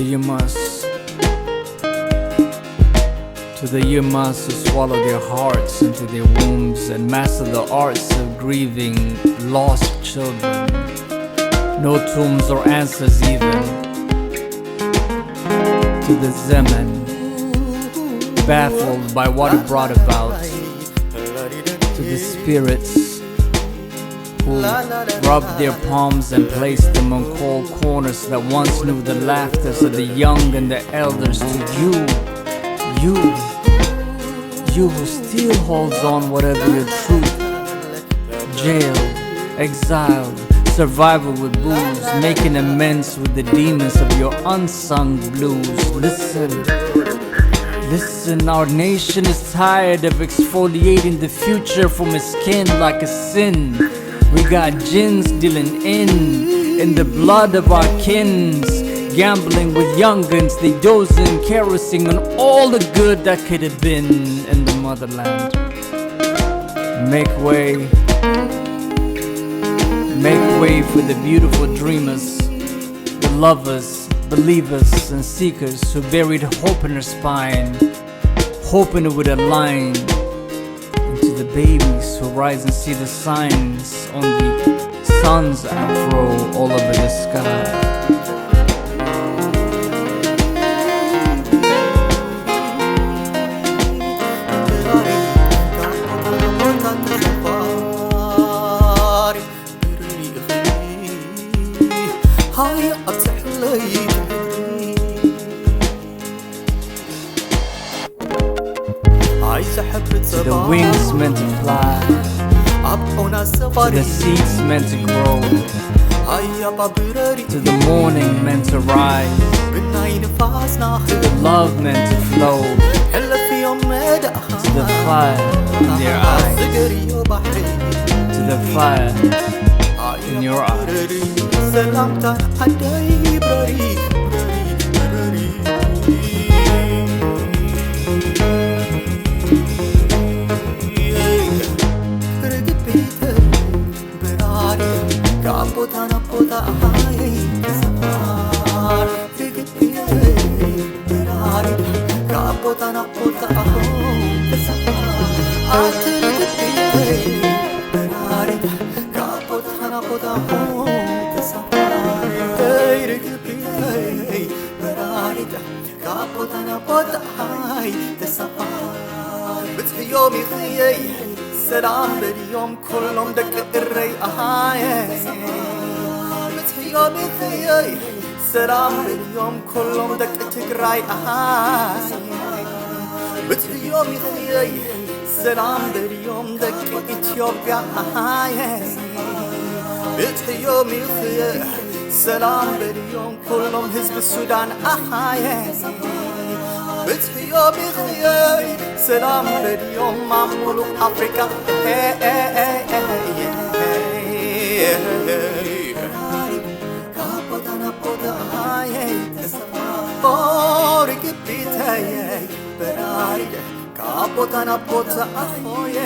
the yimas, to the yimas who swallow their hearts into their wombs and master the arts of grieving lost children. No tombs or answers even. To the zemen, baffled by what it brought about. To the spirits who rubbed their palms and placed them on cold corners that once knew the laughters of the young and the elders. To you who still holds on whatever your truth. Jailed, exiled, survival with booze, making amends with the demons of your unsung blues. Listen, our nation is tired of exfoliating the future from its skin like a sin. We got jinns dealing in the blood of our kins, gambling with young'uns, they dozing, kerosene on all the good that could have been in the motherland. Make way for the beautiful dreamers, the lovers, believers and seekers who buried hope in their spine, hoping it would align. And to the babies who rise and see the signs on the sun's afro all over the sky. To the wings meant to fly, to the seeds meant to grow, to the morning meant to rise, to the love meant to flow, to the fire in their eyes, to the fire in your eyes. سلام باليوم كلهم دق الري بتحيومي خيي سلام باليوم كلهم دق تقراي بتحيومي خيي سلام باليوم دق إثيوبيا بتحيومي خيي سلام باليوم كلهم حزب السودان بتحيومي خيي سلام باليوم معمولو أفريقيا بارك بيتي براري كابوتانا بوتا أخوي